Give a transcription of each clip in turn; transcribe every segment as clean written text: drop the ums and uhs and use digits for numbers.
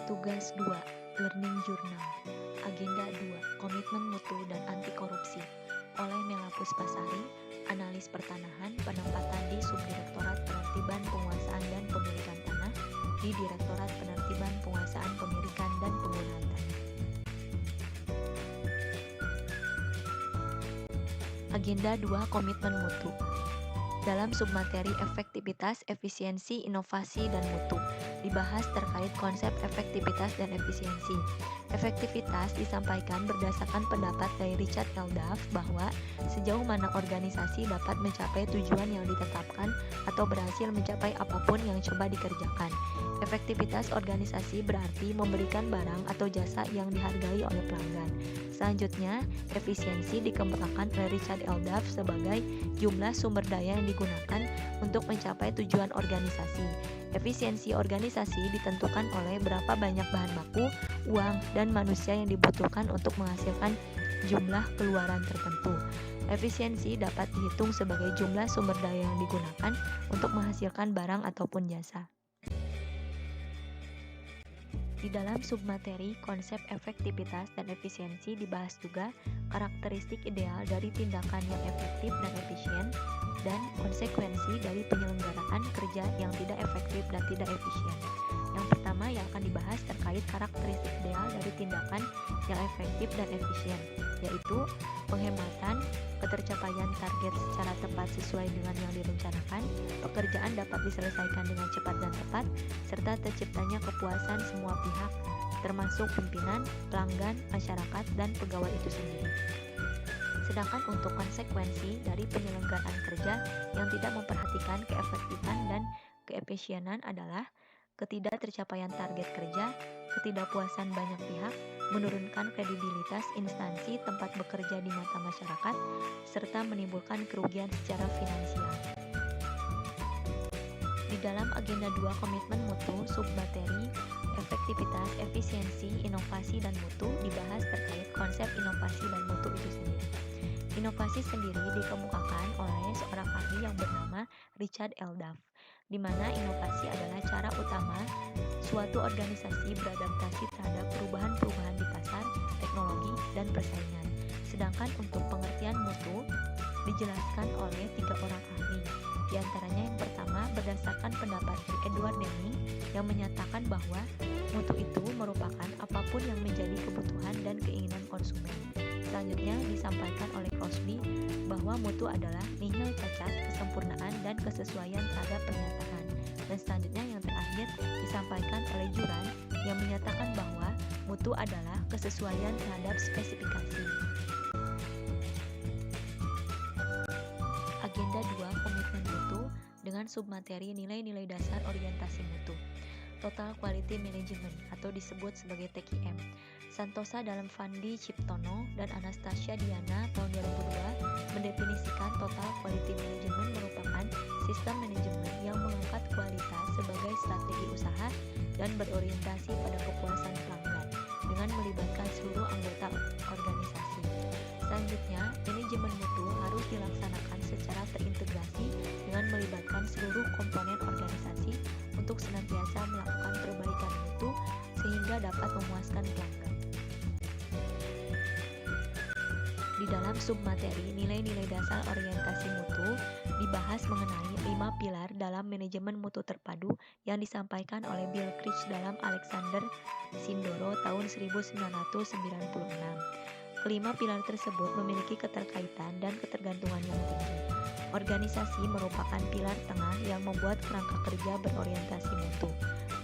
Tugas 2, Learning Journal. Agenda 2, Komitmen Mutu dan Anti Korupsi. Oleh Mela Puspasari, Analis Pertanahan, Penempatan di Subdirektorat Penertiban Penguasaan dan Pemilikan Tanah di Direktorat Penertiban Penguasaan Pemilikan dan Penggunaan Tanah. Agenda 2, Komitmen Mutu. Dalam submateri efektivitas, efisiensi, inovasi, dan mutu, dibahas terkait konsep efektivitas dan efisiensi. Efektivitas disampaikan berdasarkan pendapat dari Richard L. Duff bahwa sejauh mana organisasi dapat mencapai tujuan yang ditetapkan atau berhasil mencapai apapun yang coba dikerjakan. Efektivitas organisasi berarti memberikan barang atau jasa yang dihargai oleh pelanggan. Selanjutnya, efisiensi dikemukakan oleh Richard L. Duff sebagai jumlah sumber daya yang digunakan untuk mencapai tujuan organisasi. Efisiensi organisasi ditentukan oleh berapa banyak bahan baku, uang, dan manusia yang dibutuhkan untuk menghasilkan jumlah keluaran tertentu. Efisiensi dapat dihitung sebagai jumlah sumber daya yang digunakan untuk menghasilkan barang ataupun jasa. Di dalam submateri konsep efektivitas dan efisiensi dibahas juga karakteristik ideal dari tindakan yang efektif dan efisien dan konsekuensi dari penyelenggaraan kerja yang tidak efektif dan tidak efisien. Yang pertama yang akan dibahas terkait karakteristik ideal dari tindakan yang efektif dan efisien, yaitu penghematan, ketercapaian target secara tepat sesuai dengan yang direncanakan, pekerjaan dapat diselesaikan dengan cepat dan tepat, serta terciptanya kepuasan semua pihak, termasuk pimpinan, pelanggan, masyarakat, dan pegawai itu sendiri. Sedangkan untuk konsekuensi dari penyelenggaraan kerja yang tidak memperhatikan keefektifan dan keefisienan adalah ketidaktercapaian target kerja, ketidakpuasan banyak pihak, menurunkan kredibilitas instansi tempat bekerja di mata masyarakat, serta menimbulkan kerugian secara finansial. Di dalam agenda 2 komitmen mutu, submateri efektivitas, efisiensi, inovasi, dan mutu dibahas terkait konsep inovasi dan mutu itu sendiri. Inovasi sendiri dikemukakan oleh seorang ahli yang bernama Richard L. Duff, di mana inovasi adalah cara utama suatu organisasi beradaptasi terhadap perubahan-perubahan di pasar, teknologi, dan persaingan. Sedangkan untuk pengertian mutu dijelaskan oleh 3 orang ahli. Di antaranya yang pertama berdasarkan pendapat dari Edward Deming yang menyatakan bahwa mutu itu merupakan apapun yang menjadi kebutuhan dan keinginan konsumen. Selanjutnya disampaikan oleh Crosby bahwa mutu adalah nihil cacat, kesempurnaan, dan kesesuaian terhadap pernyataan. Dan selanjutnya yang terakhir disampaikan oleh Juran yang menyatakan bahwa mutu adalah kesesuaian terhadap spesifikasi. Agenda 2 komitmen mutu dengan submateri nilai-nilai dasar orientasi mutu. Total Quality Management atau disebut sebagai TQM. Santosa dalam Fandi Ciptono dan Anastasia Diana tahun 2002 mendefinisikan Total Quality Management merupakan sistem manajemen yang mengangkat kualitas sebagai strategi usaha dan berorientasi pada kepuasan pelanggan dengan melibatkan seluruh anggota organisasi. Selanjutnya, manajemen mutu harus dilaksanakan secara terintegrasi dengan melibatkan seluruh komponen organisasi untuk senantiasa melakukan perbaikan mutu sehingga dapat memuaskan pelanggan. Di dalam submateri nilai-nilai dasar orientasi mutu dibahas mengenai 5 pilar dalam manajemen mutu terpadu yang disampaikan oleh Bill Critch dalam Alexander Sindoro tahun 1996. Kelima pilar tersebut memiliki keterkaitan dan ketergantungan yang tinggi. Organisasi merupakan pilar tengah yang membuat kerangka kerja berorientasi mutu.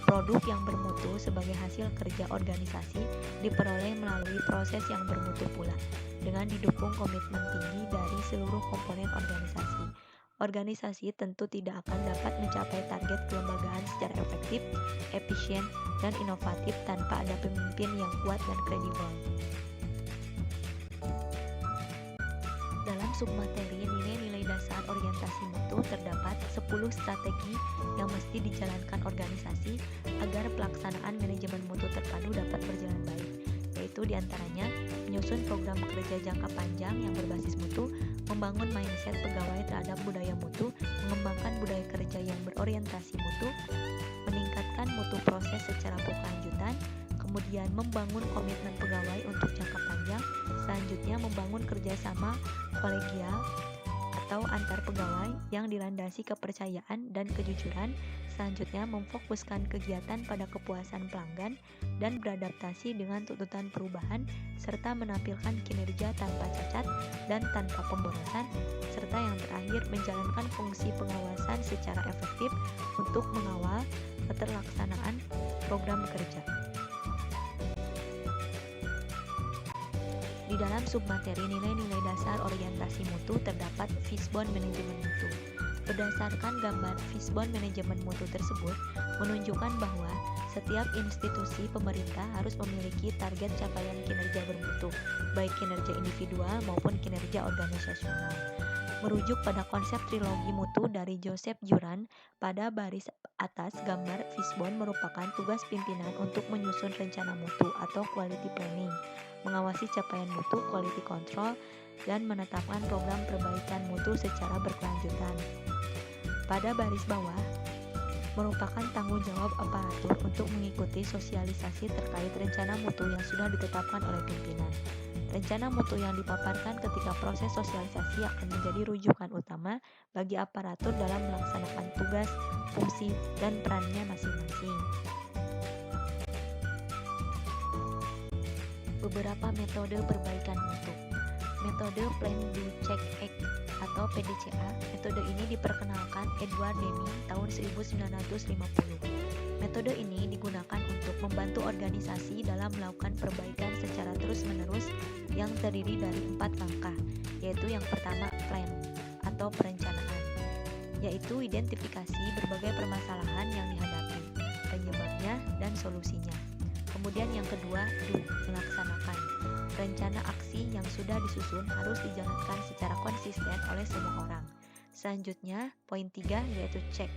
Produk yang bermutu sebagai hasil kerja organisasi diperoleh melalui proses yang bermutu pula, dengan didukung komitmen tinggi dari seluruh komponen organisasi. Organisasi tentu tidak akan dapat mencapai target kelembagaan secara efektif, efisien, dan inovatif tanpa ada pemimpin yang kuat dan kredibel. Dalam submateri nilai-nilai dasar orientasi mutu terdapat 10 strategi yang mesti dijalankan organisasi agar pelaksanaan manajemen mutu terpadu dapat berjalan baik, yaitu diantaranya menyusun program kerja jangka panjang yang berbasis mutu, membangun mindset pegawai terhadap budaya mutu, mengembangkan budaya kerja yang berorientasi mutu, meningkatkan mutu proses secara berkelanjutan, kemudian membangun komitmen pegawai untuk jangka panjang, selanjutnya membangun kerjasama kolegial atau antar pegawai yang dilandasi kepercayaan dan kejujuran, selanjutnya memfokuskan kegiatan pada kepuasan pelanggan dan beradaptasi dengan tuntutan perubahan, serta menampilkan kinerja tanpa cacat dan tanpa pemborosan, serta yang terakhir menjalankan fungsi pengawasan secara efektif untuk mengawal keterlaksanaan program kerja. Di dalam submateri nilai-nilai dasar orientasi mutu terdapat Fishbone Manajemen Mutu. Berdasarkan gambar Fishbone Manajemen Mutu tersebut menunjukkan bahwa setiap institusi pemerintah harus memiliki target capaian kinerja bermutu, baik kinerja individual maupun kinerja organisasional. Merujuk pada konsep trilogi mutu dari Joseph Juran, pada baris atas gambar Fishbone merupakan tugas pimpinan untuk menyusun rencana mutu atau quality planning, mengawasi capaian mutu, quality control, dan menetapkan program perbaikan mutu secara berkelanjutan. Pada baris bawah, merupakan tanggung jawab aparatur untuk mengikuti sosialisasi terkait rencana mutu yang sudah ditetapkan oleh pimpinan. Rencana mutu yang dipaparkan ketika proses sosialisasi akan menjadi rujukan utama bagi aparatur dalam melaksanakan tugas, fungsi, dan perannya masing-masing. Beberapa metode perbaikan mutu. Metode Plan Do Check Act atau PDCA. Metode ini diperkenalkan Edward Deming tahun 1950. Metode ini digunakan untuk membantu organisasi dalam melakukan perbaikan secara terus-menerus yang terdiri dari 4 langkah, yaitu yang pertama plan atau perencanaan, yaitu identifikasi berbagai permasalahan yang dihadapi, penyebabnya, dan solusinya. Kemudian yang kedua, do, melaksanakan. Rencana aksi yang sudah disusun harus dijalankan secara konsisten oleh semua orang. Selanjutnya, poin 3 yaitu check,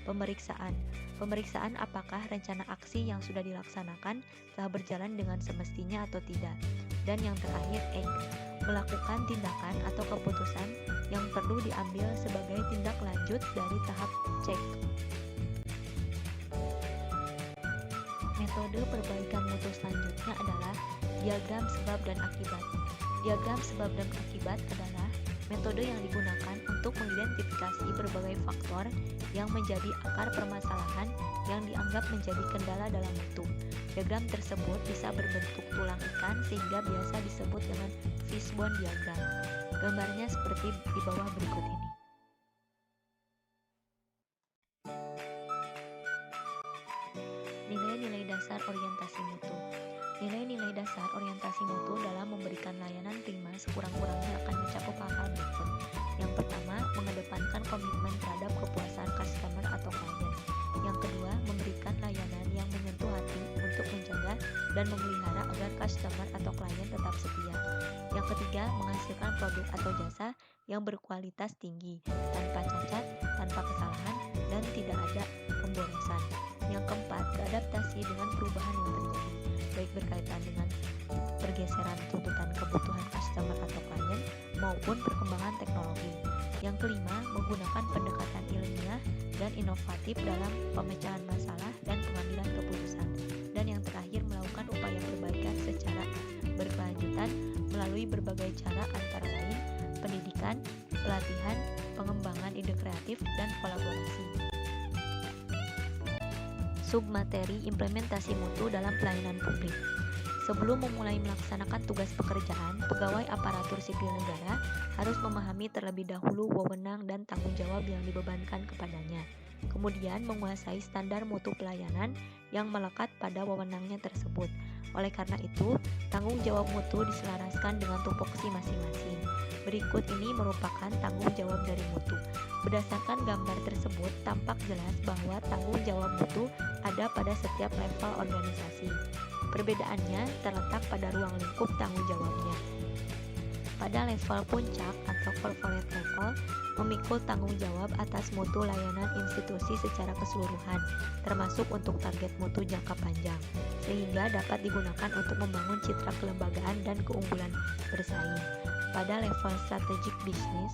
pemeriksaan. Pemeriksaan apakah rencana aksi yang sudah dilaksanakan telah berjalan dengan semestinya atau tidak. Dan yang terakhir, act, melakukan tindakan atau keputusan yang perlu diambil sebagai tindak lanjut dari tahap check. Metode perbaikan mutu selanjutnya adalah diagram sebab dan akibat. Diagram sebab dan akibat adalah metode yang digunakan untuk mengidentifikasi berbagai faktor yang menjadi akar permasalahan yang dianggap menjadi kendala dalam mutu. Diagram tersebut bisa berbentuk tulang ikan sehingga biasa disebut dengan fishbone diagram. Gambarnya seperti di bawah berikut ini. Nilai-nilai dasar orientasi mutu. Nilai-nilai dasar orientasi mutu dalam memberikan layanan prima sekurang-kurangnya akan mencakup hal-hal berikut. Yang pertama, mengedepankan komitmen terhadap kepuasan customer atau klien. Yang kedua, memberikan layanan yang menyentuh hati untuk menjaga dan memelihara agar customer atau klien tetap setia. Yang ketiga, menghasilkan produk atau jasa yang berkualitas tinggi, tanpa cacat, tanpa kesalahan, dan tidak ada pemborosan. Yang keempat, beradaptasi dengan perubahan yang terjadi, baik berkaitan dengan pergeseran tuntutan kebutuhan customer atau klien maupun perkembangan teknologi. Yang kelima, menggunakan pendekatan ilmiah dan inovatif dalam pemecahan masalah dan pengambilan keputusan. Dan yang terakhir, melakukan upaya perbaikan secara berkelanjutan melalui berbagai cara antara lain pendidikan, pelatihan, pengembangan ide kreatif, dan kolaborasi. Submateri implementasi mutu dalam pelayanan publik. Sebelum memulai melaksanakan tugas pekerjaan, pegawai aparatur sipil negara harus memahami terlebih dahulu wewenang dan tanggung jawab yang dibebankan kepadanya. Kemudian menguasai standar mutu pelayanan yang melekat pada wewenangnya tersebut. Oleh karena itu, tanggung jawab mutu diselaraskan dengan tupoksi masing-masing. Berikut ini merupakan tanggung jawab dari mutu. Berdasarkan gambar tersebut, tampak jelas bahwa tanggung jawab mutu ada pada setiap level organisasi. Perbedaannya terletak pada ruang lingkup tanggung jawabnya. Pada level puncak atau corporate level, memikul tanggung jawab atas mutu layanan institusi secara keseluruhan, termasuk untuk target mutu jangka panjang, sehingga dapat digunakan untuk membangun citra kelembagaan dan keunggulan bersaing. Pada level strategic business,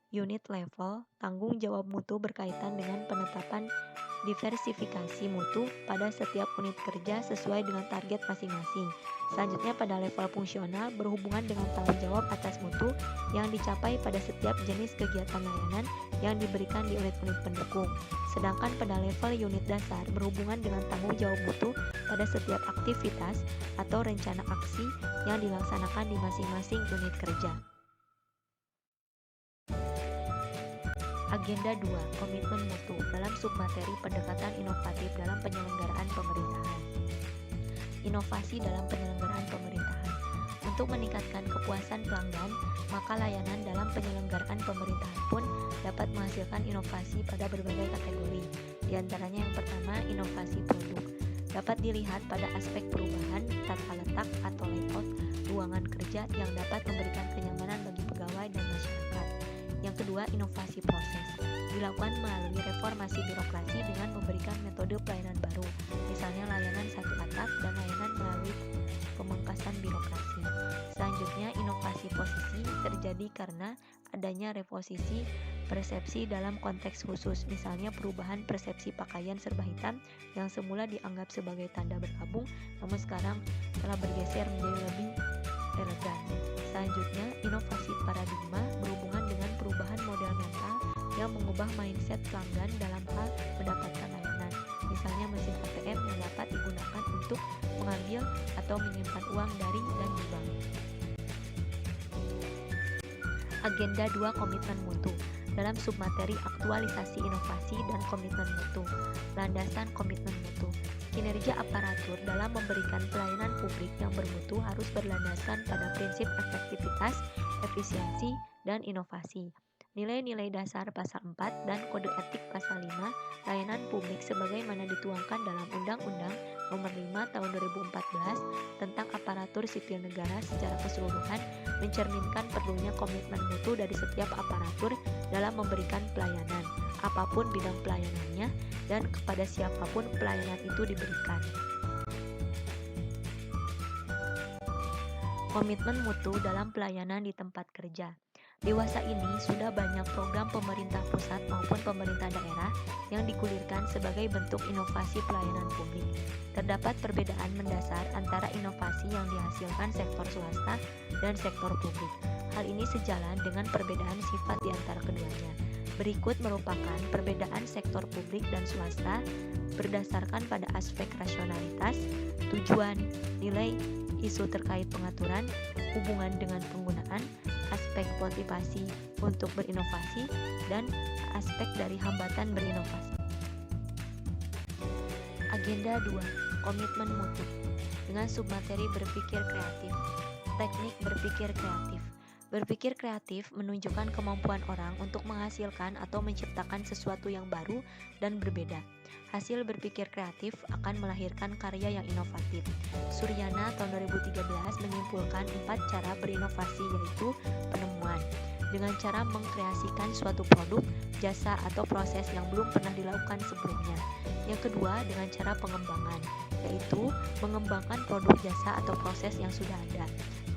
unit level, tanggung jawab mutu berkaitan dengan penetapan diversifikasi mutu pada setiap unit kerja sesuai dengan target masing-masing. Selanjutnya pada level fungsional berhubungan dengan tanggung jawab atas mutu yang dicapai pada setiap jenis kegiatan layanan yang diberikan di unit-unit pendukung. Sedangkan pada level unit dasar berhubungan dengan tanggung jawab mutu pada setiap aktivitas atau rencana aksi yang dilaksanakan di masing-masing unit kerja. Agenda 2. Komitmen mutu dalam submateri pendekatan inovatif dalam penyelenggaraan pemerintahan. Inovasi dalam penyelenggaraan pemerintahan. Untuk meningkatkan kepuasan pelanggan, maka layanan dalam penyelenggaraan pemerintahan pun dapat menghasilkan inovasi pada berbagai kategori. Di antaranya yang pertama, inovasi produk. Dapat dilihat pada aspek perubahan tata letak atau layout ruangan kerja yang dapat memberikan kenyamanan bagi pegawai dan masyarakat. Yang kedua, inovasi proses. Dilakukan melalui reformasi birokrasi dengan memberikan metode pelayanan baru, misalnya layanan satu atap dan layanan melalui pemangkasan birokrasi. Selanjutnya, inovasi posisi terjadi karena adanya reposisi persepsi dalam konteks khusus, misalnya perubahan persepsi pakaian serba hitam yang semula dianggap sebagai tanda berkabung, namun sekarang telah bergeser menjadi lebih elegan. Selanjutnya, inovasi paradigma berhubungan dengan perubahan model mental yang mengubah mindset pelanggan dalam hal mendapatkan layanan, misalnya mesin ATM yang dapat digunakan untuk mengambil atau menyimpan uang dari dan di bank. Agenda 2. Komitmen mutu dalam submateri aktualisasi inovasi dan komitmen mutu. Landasan komitmen mutu. Kinerja aparatur dalam memberikan pelayanan publik yang bermutu harus berlandaskan pada prinsip efektivitas, efisiensi, dan inovasi. Nilai-nilai dasar pasal 4 dan kode etik pasal 5 layanan publik sebagaimana dituangkan dalam Undang-Undang Nomor 5 Tahun 2014 tentang aparatur sipil negara secara keseluruhan mencerminkan perlunya komitmen mutu dari setiap aparatur dalam memberikan pelayanan, apapun bidang pelayanannya dan kepada siapapun pelayanan itu diberikan. Komitmen mutu dalam pelayanan di tempat kerja. Dewasa ini sudah banyak program pemerintah pusat maupun pemerintah daerah yang digulirkan sebagai bentuk inovasi pelayanan publik. Terdapat perbedaan mendasar antara inovasi yang dihasilkan sektor swasta dan sektor publik. Hal ini sejalan dengan perbedaan sifat di antara keduanya. Berikut merupakan perbedaan sektor publik dan swasta berdasarkan pada aspek rasionalitas, tujuan, nilai, isu terkait pengaturan, hubungan dengan penggunaan, aspek motivasi untuk berinovasi, dan aspek dari hambatan berinovasi. Agenda 2. Komitmen mutu dengan submateri berpikir kreatif. Teknik berpikir kreatif. Berpikir kreatif menunjukkan kemampuan orang untuk menghasilkan atau menciptakan sesuatu yang baru dan berbeda. Hasil berpikir kreatif akan melahirkan karya yang inovatif. Suryana tahun 2013 menyimpulkan 4 cara berinovasi, yaitu penemuan, dengan cara mengkreasikan suatu produk, jasa, atau proses yang belum pernah dilakukan sebelumnya. Yang kedua, dengan cara pengembangan, yaitu mengembangkan produk, jasa, atau proses yang sudah ada.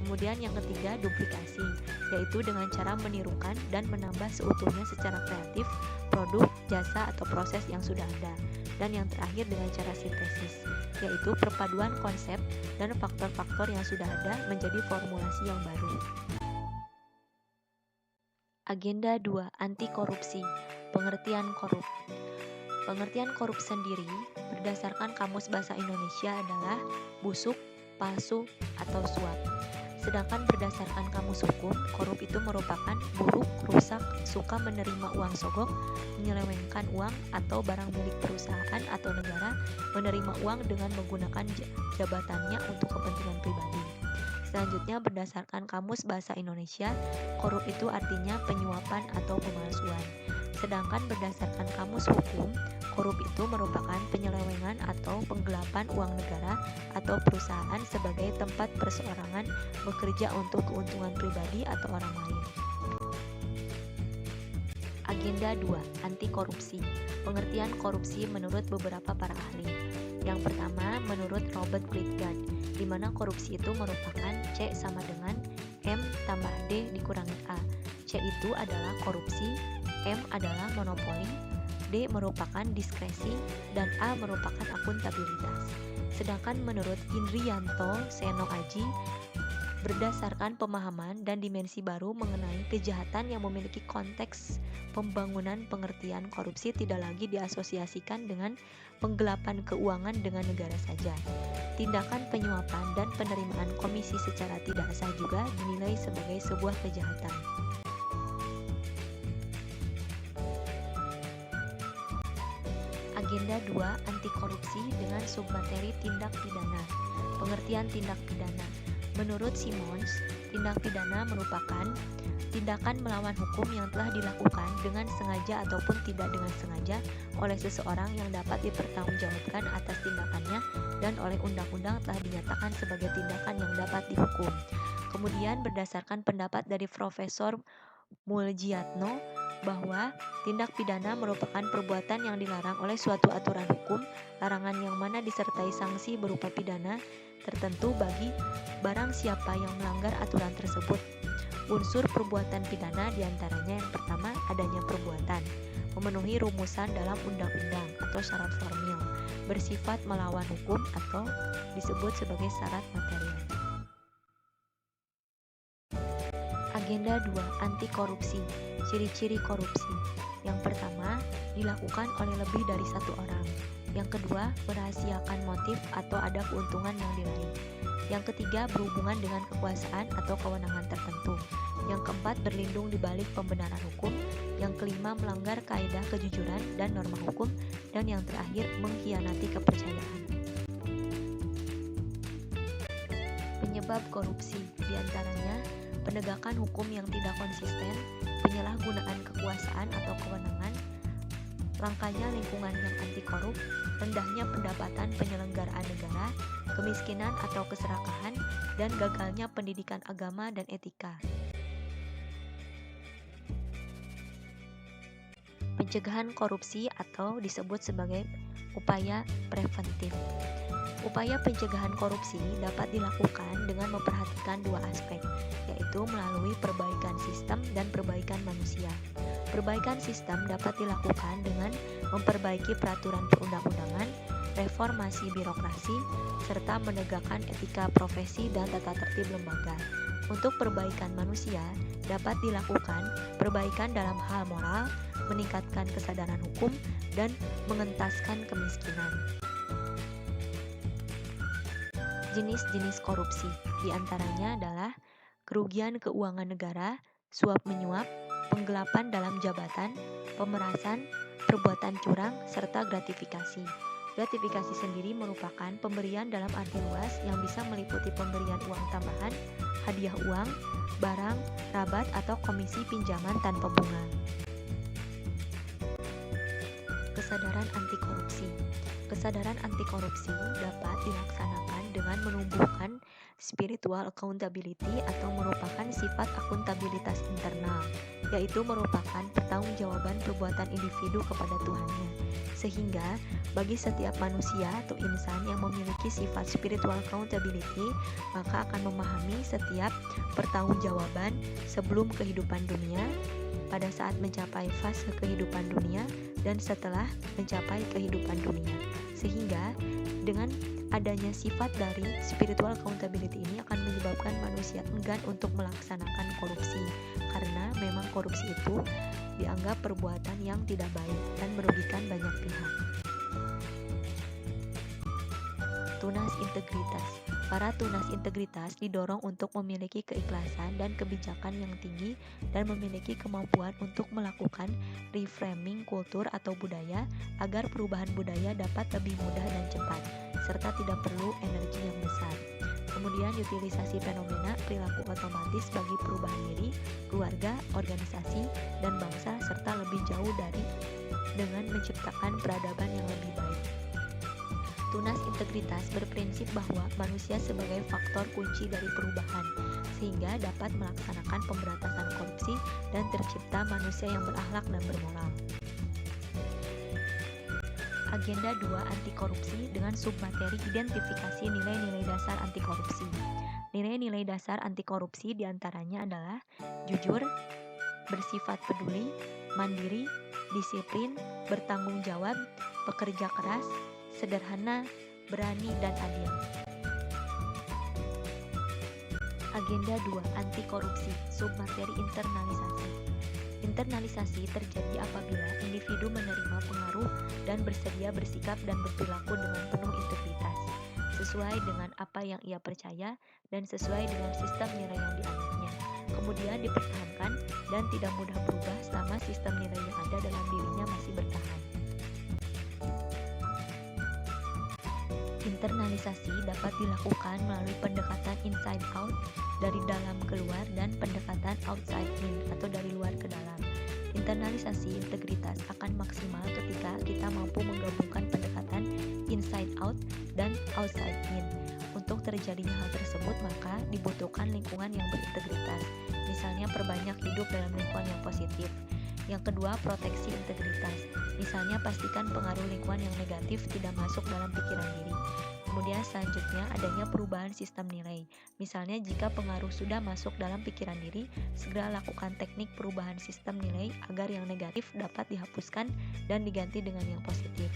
Kemudian yang ketiga, duplikasi, yaitu dengan cara menirukan dan menambah seutuhnya secara kreatif produk, jasa, atau proses yang sudah ada. Dan yang terakhir dengan cara sintesis, yaitu perpaduan konsep dan faktor-faktor yang sudah ada menjadi formulasi yang baru. Agenda 2. Anti korupsi. Pengertian korup. Pengertian korup sendiri berdasarkan Kamus Bahasa Indonesia adalah busuk, palsu, atau suap. Sedangkan berdasarkan Kamus Hukum, korup itu merupakan buruk, rusak, suka menerima uang sogok, menyelewengkan uang atau barang milik perusahaan atau negara, menerima uang dengan menggunakan jabatannya untuk kepentingan pribadi. Selanjutnya berdasarkan Kamus Bahasa Indonesia, korup itu artinya penyuapan atau pemalsuan. Sedangkan berdasarkan Kamus Hukum, korup itu merupakan penyelewengan atau penggelapan uang negara atau perusahaan sebagai tempat perseorangan bekerja untuk keuntungan pribadi atau orang lain. Agenda 2. Anti korupsi. Pengertian korupsi menurut beberapa para ahli. Yang pertama, menurut Robert Klitgard, di mana korupsi itu merupakan C sama dengan M tambah D dikurangi A. C itu adalah korupsi, M adalah monopoli, D D merupakan diskresi, dan A merupakan akuntabilitas. Sedangkan menurut Indrianto Seno Aji, berdasarkan pemahaman dan dimensi baru mengenai kejahatan yang memiliki konteks pembangunan, pengertian korupsi tidak lagi diasosiasikan dengan penggelapan keuangan dengan negara saja. Tindakan penyuapan dan penerimaan komisi secara tidak sah juga dinilai sebagai sebuah kejahatan. Agenda 2, anti korupsi dengan submateri tindak pidana. Pengertian tindak pidana. Menurut Simons, tindak pidana merupakan tindakan melawan hukum yang telah dilakukan dengan sengaja ataupun tidak dengan sengaja oleh seseorang yang dapat dipertanggungjawabkan atas tindakannya dan oleh undang-undang telah dinyatakan sebagai tindakan yang dapat dihukum. Kemudian berdasarkan pendapat dari Profesor Muljiatno bahwa tindak pidana merupakan perbuatan yang dilarang oleh suatu aturan hukum, larangan yang mana disertai sanksi berupa pidana tertentu bagi barang siapa yang melanggar aturan tersebut. Unsur perbuatan pidana diantaranya yang pertama adanya perbuatan, memenuhi rumusan dalam undang-undang atau syarat formil, bersifat melawan hukum atau disebut sebagai syarat material. Agenda 2, anti korupsi. Ciri-ciri korupsi. Yang pertama, dilakukan oleh lebih dari satu orang. Yang kedua, merahasiakan motif atau ada keuntungan yang diraih. Yang ketiga, berhubungan dengan kekuasaan atau kewenangan tertentu. Yang keempat, berlindung di balik pembenaran hukum. Yang kelima, melanggar kaidah kejujuran dan norma hukum. Dan yang terakhir, mengkhianati kepercayaan. Penyebab korupsi diantaranya penegakan hukum yang tidak konsisten, penyalahgunaan kekuasaan atau kewenangan, langkanya lingkungan yang anti korup, rendahnya pendapatan penyelenggaraan negara, kemiskinan atau keserakahan, dan gagalnya pendidikan agama dan etika. Pencegahan korupsi atau disebut sebagai upaya preventif. Upaya pencegahan korupsi dapat dilakukan dengan memperhatikan dua aspek, yaitu melalui perbaikan sistem dan perbaikan manusia. Perbaikan sistem dapat dilakukan dengan memperbaiki peraturan perundang-undangan, reformasi birokrasi, serta menegakkan etika profesi dan tata tertib lembaga. Untuk perbaikan manusia dapat dilakukan perbaikan dalam hal moral, meningkatkan kesadaran hukum, dan mengentaskan kemiskinan. Jenis-jenis korupsi diantaranya adalah kerugian keuangan negara, suap menyuap, penggelapan dalam jabatan, pemerasan, perbuatan curang, serta gratifikasi. Gratifikasi sendiri merupakan pemberian dalam arti luas yang bisa meliputi pemberian uang tambahan, hadiah uang, barang, rabat, atau komisi pinjaman tanpa bunga. Kesadaran anti korupsi. Kesadaran anti korupsi dapat dilaksanakan dengan menumbuhkan spiritual accountability atau merupakan sifat akuntabilitas internal, yaitu merupakan pertanggungjawaban perbuatan individu kepada Tuhannya. Sehingga bagi setiap manusia atau insan yang memiliki sifat spiritual accountability, maka akan memahami setiap pertanggungjawaban sebelum kehidupan dunia, pada saat mencapai fase kehidupan dunia, dan setelah mencapai kehidupan dunia. Sehingga dengan adanya sifat dari spiritual accountability ini akan menyebabkan manusia enggan untuk melaksanakan korupsi, karena memang korupsi itu dianggap perbuatan yang tidak baik dan merugikan banyak pihak. Tunas integritas. Para tunas integritas didorong untuk memiliki keikhlasan dan kebijakan yang tinggi dan memiliki kemampuan untuk melakukan reframing kultur atau budaya agar perubahan budaya dapat lebih mudah dan cepat, serta tidak perlu energi yang besar. Kemudian utilisasi fenomena perilaku otomatis bagi perubahan diri, keluarga, organisasi, dan bangsa, serta lebih jauh dari dengan menciptakan peradaban yang lebih baik. Tunas integritas berprinsip bahwa manusia sebagai faktor kunci dari perubahan, sehingga dapat melaksanakan pemberantasan korupsi dan tercipta manusia yang berakhlak dan bermoral. Agenda 2, anti korupsi dengan submateri identifikasi nilai-nilai dasar anti korupsi. Nilai-nilai dasar anti korupsi diantaranya adalah jujur, bersifat peduli, mandiri, disiplin, bertanggung jawab, pekerja keras, sederhana, berani, dan adil. Agenda 2. Anti korupsi. Submateri internalisasi. Internalisasi terjadi apabila individu menerima pengaruh dan bersedia bersikap dan berperilaku dengan penuh integritas, sesuai dengan apa yang ia percaya dan sesuai dengan sistem nilai yang dianutnya. Kemudian dipertahankan dan tidak mudah berubah selama sistem nilai yang ada dalam dirinya masih bertahan. Internalisasi dapat dilakukan melalui pendekatan inside out, dari dalam keluar, dan pendekatan outside in atau dari luar ke dalam. Internalisasi integritas akan maksimal ketika kita mampu menggabungkan pendekatan inside out dan outside in. Untuk terjadinya hal tersebut, maka dibutuhkan lingkungan yang berintegritas. Misalnya perbanyak hidup dalam lingkungan yang positif. Yang kedua, proteksi integritas. Misalnya pastikan pengaruh lingkungan yang negatif tidak masuk dalam pikiran diri. Kemudian selanjutnya adanya perubahan sistem nilai. Misalnya jika pengaruh sudah masuk dalam pikiran diri, segera lakukan teknik perubahan sistem nilai agar yang negatif dapat dihapuskan dan diganti dengan yang positif.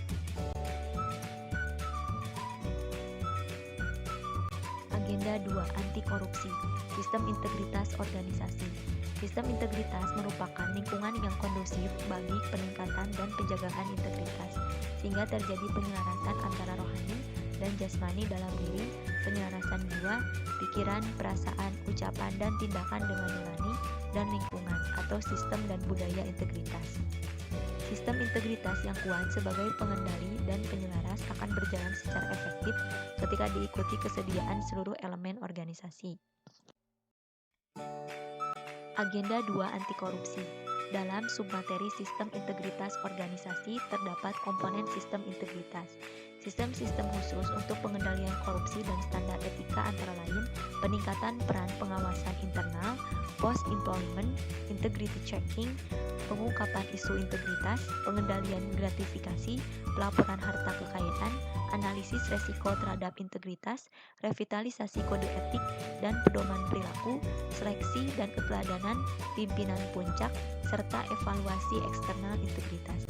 Agenda 2. Anti korupsi. Sistem integritas organisasi. Sistem integritas merupakan lingkungan yang kondusif bagi peningkatan dan penjagaan integritas, sehingga terjadi penyelarasan antara rohani dan jasmani dalam diri, penyelarasan jiwa, pikiran, perasaan, ucapan, dan tindakan dengan nurani dan lingkungan atau sistem dan budaya integritas. Sistem integritas yang kuat sebagai pengendali dan penyelaras akan berjalan secara efektif ketika diikuti kesediaan seluruh elemen organisasi. Agenda 2. Anti korupsi. Dalam submateri sistem integritas organisasi terdapat komponen sistem integritas. Sistem-sistem khusus untuk pengendalian korupsi dan standar etika antara lain peningkatan peran pengawasan internal, post-employment, integrity checking, pengungkapan isu integritas, pengendalian gratifikasi, pelaporan harta kekayaan, analisis resiko terhadap integritas, revitalisasi kode etik dan pedoman perilaku, seleksi dan keteladanan pimpinan puncak, serta evaluasi eksternal integritas.